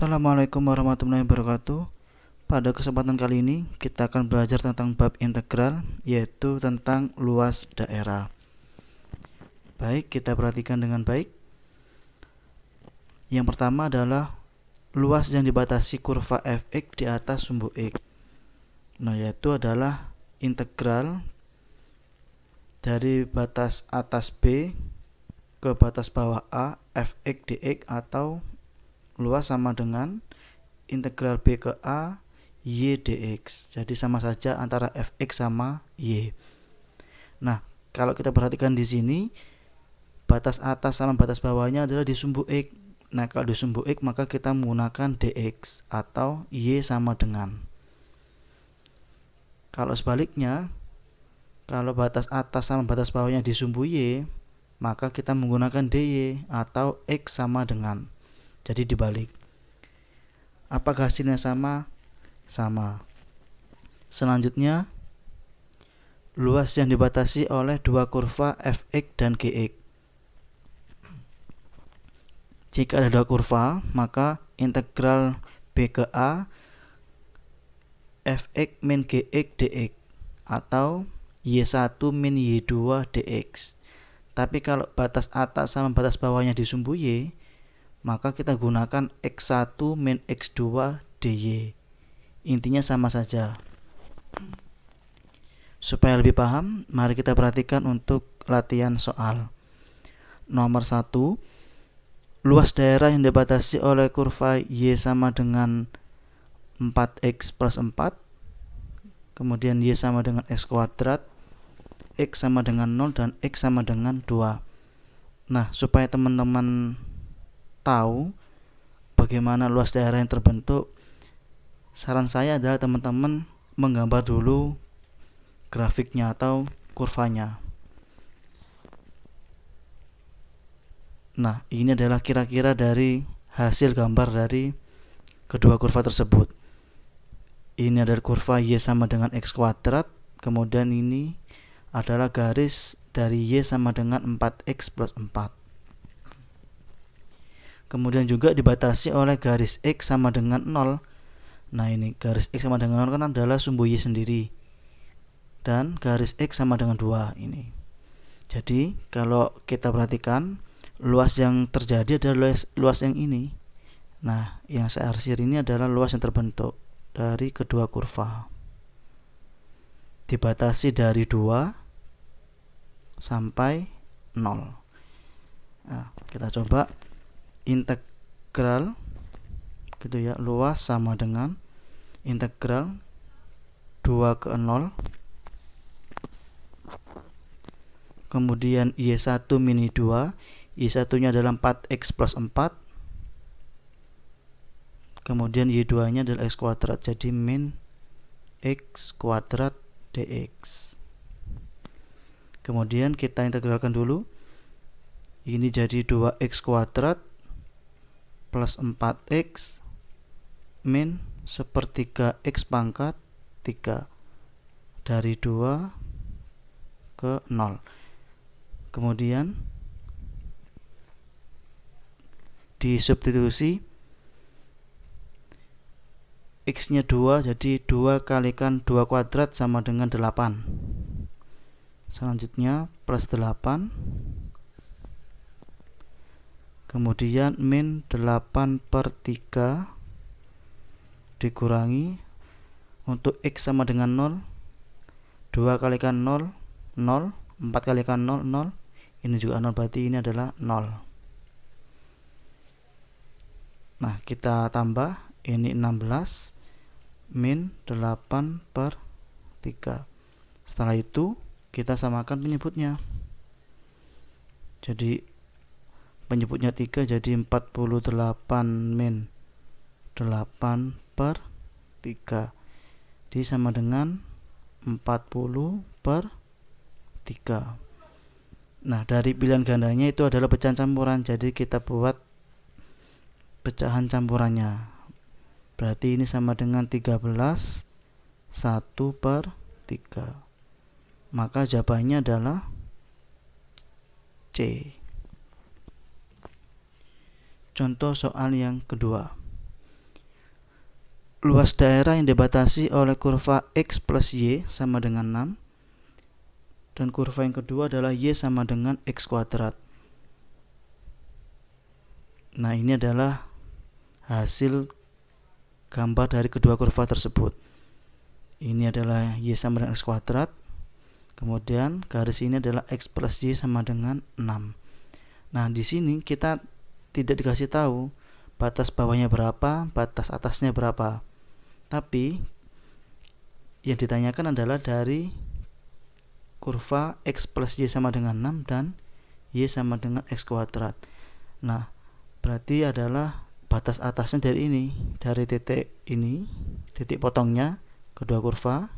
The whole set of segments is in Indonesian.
Assalamualaikum warahmatullahi wabarakatuh. Pada kesempatan kali ini kita akan belajar tentang bab integral, yaitu tentang luas daerah. Baik, kita perhatikan dengan baik. Yang pertama adalah luas yang dibatasi kurva fx di atas sumbu x. Nah, yaitu adalah integral dari batas atas b ke batas bawah a fx dx, atau luas sama dengan integral b ke a y dx. Jadi sama saja antara fx sama y. Nah, kalau kita perhatikan di sini, batas atas sama batas bawahnya adalah di sumbu x. Nah, kalau di sumbu x maka kita menggunakan dx atau y sama dengan. Kalau sebaliknya, kalau batas atas sama batas bawahnya di sumbu y, maka kita menggunakan dy atau x sama dengan. Jadi dibalik. Apakah hasilnya sama? Sama. Selanjutnya, luas yang dibatasi oleh dua kurva fx dan gx. Jika ada dua kurva, maka integral b ke a fx min gx dx atau y1 min y2 dx. Tapi kalau batas atas sama batas bawahnya di sumbu y, maka kita gunakan x1 min x2 dy. Intinya sama saja. Supaya lebih paham, mari kita perhatikan untuk latihan soal. Nomor 1, luas daerah yang dibatasi oleh kurva y sama dengan 4x plus 4, kemudian y sama dengan x kuadrat, x sama dengan 0, dan x sama dengan 2. Nah, supaya teman-teman tahu bagaimana luas daerah yang terbentuk, saran saya adalah teman-teman menggambar dulu grafiknya atau kurvanya. Nah, ini adalah kira-kira dari hasil gambar dari kedua kurva tersebut. Ini adalah kurva y sama dengan x kuadrat, kemudian ini adalah garis dari y sama dengan 4x plus 4. Kemudian juga dibatasi oleh garis x sama dengan 0. Nah, ini garis x sama dengan 0 kan adalah sumbu y sendiri, dan garis x sama dengan 2 ini. Jadi kalau kita perhatikan, luas yang terjadi adalah luas yang ini. Nah, yang saya arsir ini adalah luas yang terbentuk dari kedua kurva, dibatasi dari 2 sampai 0. Nah, kita coba integral gitu ya, luas sama dengan integral 2 ke 0, kemudian y1 min y2, y1 nya adalah 4x plus 4, kemudian y2 nya adalah x kuadrat, jadi min x kuadrat dx. Kemudian kita integralkan dulu, ini jadi 2x kuadrat plus 4x min sepertiga x pangkat 3 dari 2 ke 0. Kemudian disubstitusi, x nya 2, jadi 2 kalikan 2 kuadrat sama dengan 8. Selanjutnya plus 8, kemudian min 8 per 3 dikurangi, untuk x sama dengan 0, 2 kalikan 0, 0, 4 kalikan 0, 0, ini juga 0, berarti ini adalah 0. Nah, kita tambah, ini 16 min 8 per 3. Setelah itu kita samakan penyebutnya. Jadi penyebutnya 3, jadi 48 min 8 per 3 sama dengan 40 per 3. Nah, dari pilihan gandanya itu adalah pecahan campuran, jadi kita buat pecahan campurannya. Berarti ini sama dengan 13 1 per 3. Maka jawabannya adalah C. Contoh soal yang kedua. luas daerah yang dibatasi oleh kurva X plus Y sama dengan 6, dan kurva yang kedua adalah Y sama dengan X kuadrat. Nah, ini adalah hasil gambar dari kedua kurva tersebut. Ini adalah Y sama dengan X kuadrat, kemudian garis ini adalah X plus Y sama dengan 6. Nah, di sini kita tidak dikasih tahu batas bawahnya berapa, batas atasnya berapa. Tapi yang ditanyakan adalah dari kurva X plus Y sama dengan 6 dan Y sama dengan X kuadrat. Nah, berarti adalah batas atasnya dari ini, dari titik ini, titik potongnya kedua kurva.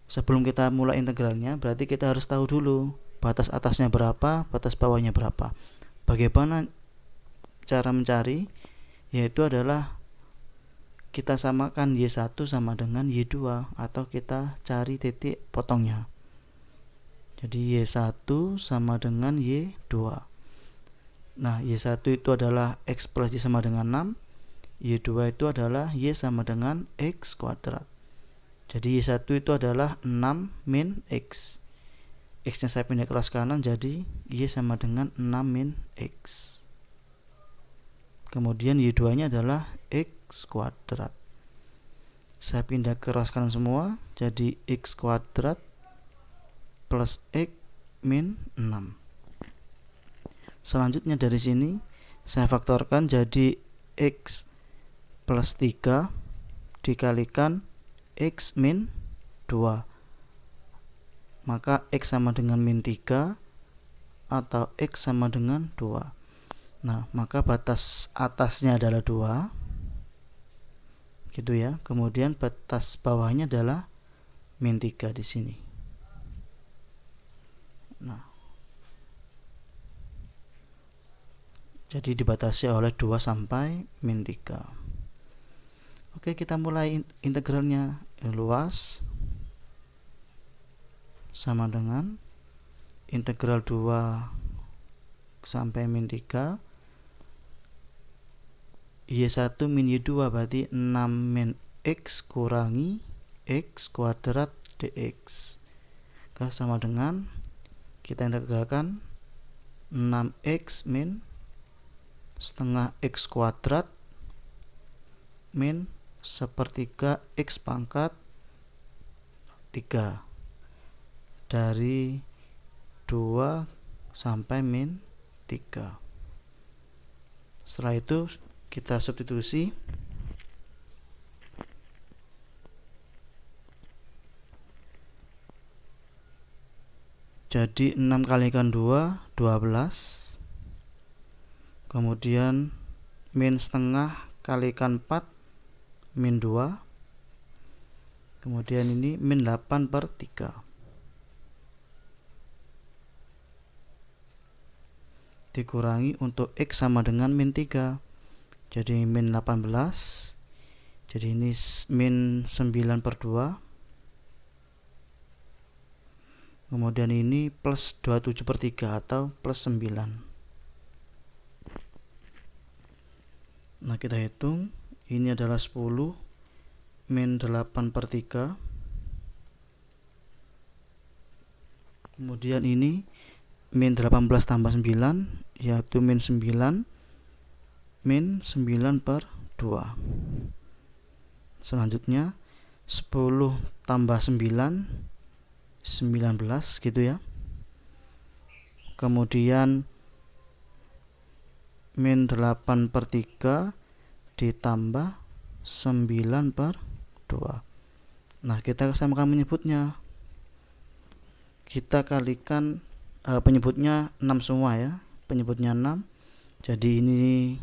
Sebelum kita mulai integralnya, berarti kita harus tahu dulu batas atasnya berapa, batas bawahnya berapa. Bagaimana cara mencari? Yaitu adalah kita samakan Y1 sama dengan Y2, atau kita cari titik potongnya. Jadi Y1 sama dengan Y2. Nah, Y1 itu adalah X plus Y sama dengan 6, Y2 itu adalah Y sama dengan X kuadrat. Jadi Y1 itu adalah 6 min X. X nya saya pindah ke keras kanan, jadi Y sama dengan 6 min X. Kemudian Y2 nya adalah X kuadrat. Saya pindah ke keras kanan semua, jadi X kuadrat plus X min 6. Selanjutnya dari sini saya faktorkan jadi X plus 3 dikalikan X min 2. Maka X sama dengan min 3 atau X sama dengan 2. Nah, maka batas atasnya adalah 2, gitu ya. Kemudian batas bawahnya adalah min 3 di sini. Nah, jadi dibatasi oleh 2 sampai min 3. Oke, kita mulai integralnya. Luas sama dengan integral 2 sampai min 3 Y1 min Y2, berarti 6 min X kurangi X kuadrat dx. Sama dengan kita integralkan 6X min setengah X kuadrat min sepertiga X pangkat 3 dari 2 sampai min 3. Setelah itu kita substitusi. Jadi 6 kalikan 2, 12. Kemudian min setengah kalikan 4, min 2. Kemudian ini min 8 per 3. Dikurangi untuk X sama dengan min 3. Jadi min 18. Jadi ini min 9 per 2. Kemudian ini plus 27 per 3 atau plus 9. Nah, kita hitung. Ini adalah 10 min 8 per 3. Kemudian ini min 18 tambah 9, yaitu min 9 min 9 per 2. Selanjutnya 10 tambah 9, 19 gitu ya. Kemudian min 8 per 3 ditambah 9 per 2. Nah, kita samakan menyebutnya. Kita kalikan penyebutnya 6 semua ya. Penyebutnya 6. Jadi ini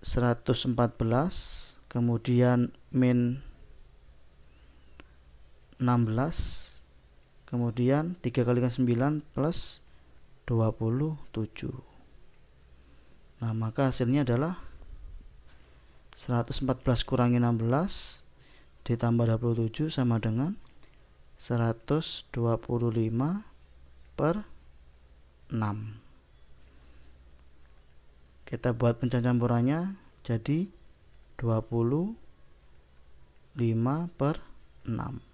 114, kemudian min 16, kemudian 3 kalikan 9 plus 27. Nah, maka hasilnya adalah 114 kurangi 16 ditambah 27 sama dengan 125 per 6. Kita buat pencampurannya. Jadi 25/6.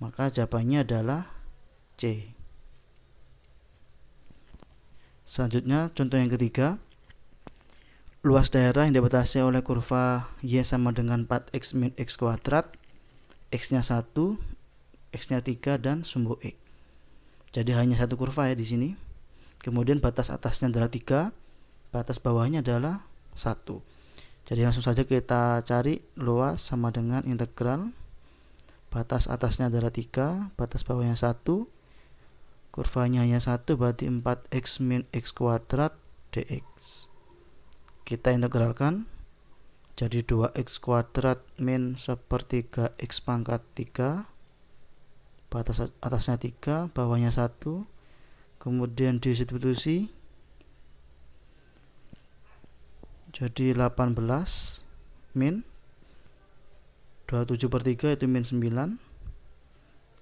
Maka jawabannya adalah C. Selanjutnya contoh yang ketiga. Luas daerah yang dibatasi oleh kurva Y sama dengan 4x min x kuadrat, x-nya 1, x-nya 3 dan sumbu X. Jadi hanya satu kurva ya di sini. Kemudian batas atasnya adalah 3, batas bawahnya adalah 1. Jadi langsung saja kita cari luas sama dengan integral batas atasnya adalah 3, batas bawahnya 1, kurvanya hanya 1, berarti 4x min x kuadrat dx. Kita integralkan, jadi 2x kuadrat min 1/3 x pangkat 3, batas atasnya 3, bawahnya 1, kemudian disubstitusi, jadi 18 min 27/3 itu min 9,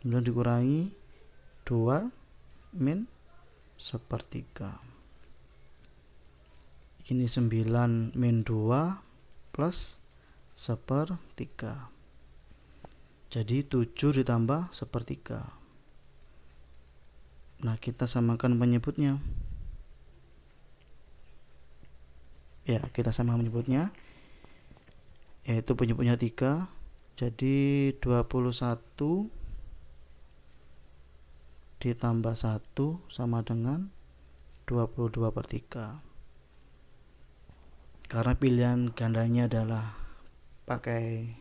kemudian dikurangi 2 min 1/3. Ini 9 min 2 plus 1/3. Jadi 7 ditambah 1/3. Nah, kita samakan penyebutnya. Ya, kita samakan penyebutnya. Yaitu penyebutnya 3. Jadi 21 ditambah 1 sama dengan 22/3. Karena pilihan gandanya adalah pakai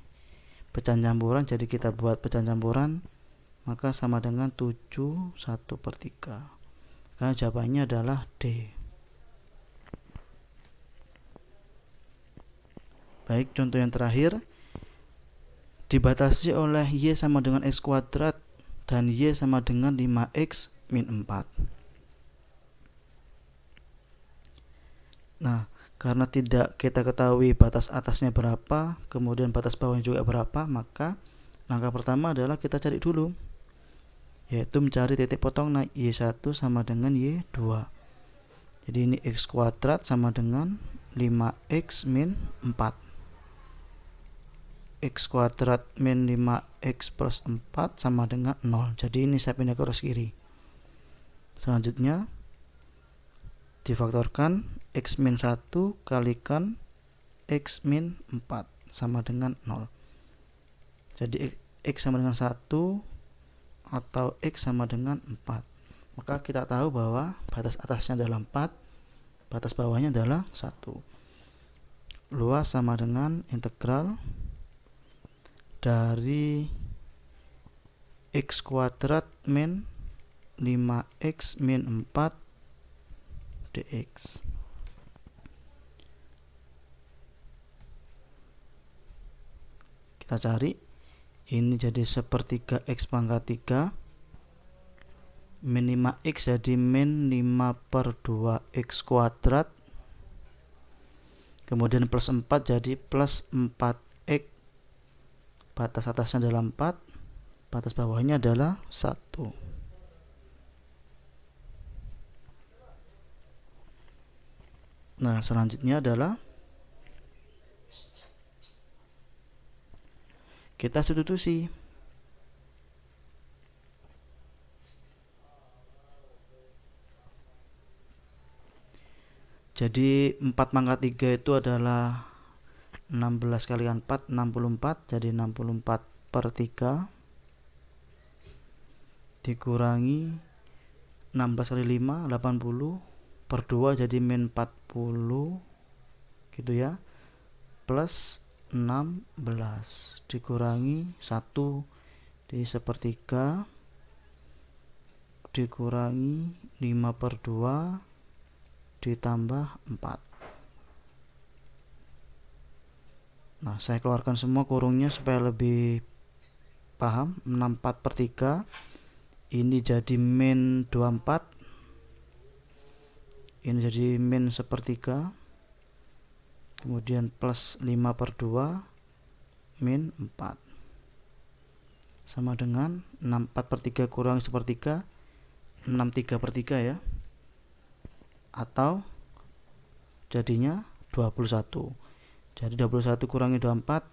pecahan campuran, jadi kita buat pecahan campuran, maka sama dengan 7 1/3. Karena jawabannya adalah D. Baik, contoh yang terakhir. Dibatasi oleh Y sama dengan X kuadrat dan Y sama dengan 5X min 4. Nah, karena tidak kita ketahui batas atasnya berapa, kemudian batas bawahnya juga berapa, maka langkah pertama adalah kita cari dulu, yaitu mencari titik potong. Nah, Y1 sama dengan Y2. Jadi ini X kuadrat sama dengan 5X min 4. X kuadrat min 5X plus 4 sama dengan 0. Jadi ini saya pindah ke garis kiri. Selanjutnya difaktorkan, X min 1 kalikan X min 4 sama dengan 0. Jadi X sama dengan 1 atau X sama dengan 4. Maka kita tahu bahwa batas atasnya adalah 4, batas bawahnya adalah 1. Luas sama dengan integral dari X kuadrat min 5X min 4 dx. Kita cari, ini jadi 1/3 x pangkat 3 min 5x jadi min 5/2 x kuadrat, kemudian plus 4 jadi plus 4x, batas atasnya adalah 4, batas bawahnya adalah 1. Nah, selanjutnya adalah kita substitusi. Jadi 4 pangkat 3 itu adalah 16 kali 4, 64. Jadi 64/3 dikurangi 16 kali 5, 80/2 jadi min 40 gitu ya, plus 16 dikurangi 1 di 1/3 dikurangi 5/2 ditambah 4. Nah, saya keluarkan semua kurungnya supaya lebih paham. 64/3 ini jadi min 24, ini jadi min 1/3, kemudian plus 5/2 min 4 sama dengan 64/3 kurang 1/3, 63/3 ya, atau jadinya 21. Jadi 21 kurangi 24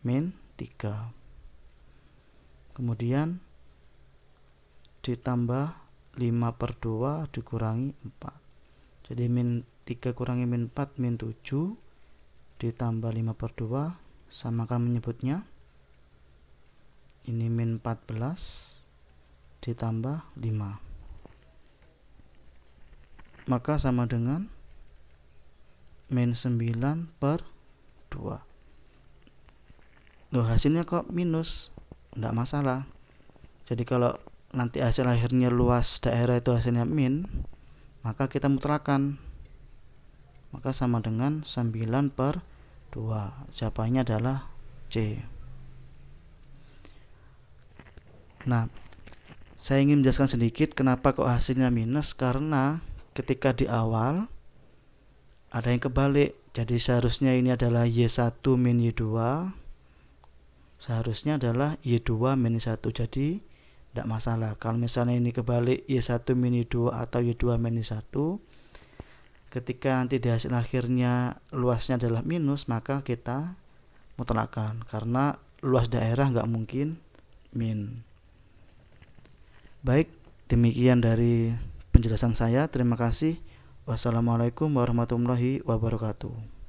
min 3. Kemudian ditambah 5/2 dikurangi 4. Jadi min 3 kurangi min 4 min 7 ditambah 5/2 samakan menyebutnya. Ini min 14 ditambah 5. Maka sama dengan min 9/2. Loh, hasilnya kok minus? Enggak masalah. Jadi kalau nanti hasil akhirnya luas daerah itu hasilnya min, maka kita mutlakkan. Maka sama dengan 9/2. Jawabannya adalah C. Nah, saya ingin menjelaskan sedikit kenapa kok hasilnya minus, karena ketika di awal ada yang kebalik. Jadi seharusnya ini adalah Y1 min Y2, seharusnya adalah Y2 min Y1. Jadi tidak masalah kalau misalnya ini kebalik Y1 min Y2 atau Y2 min Y1. Ketika nanti di hasil akhirnya luasnya adalah minus, maka kita mutlakkan, karena luas daerah nggak mungkin min. Baik, demikian dari penjelasan saya. Terima kasih. Wassalamualaikum warahmatullahi wabarakatuh.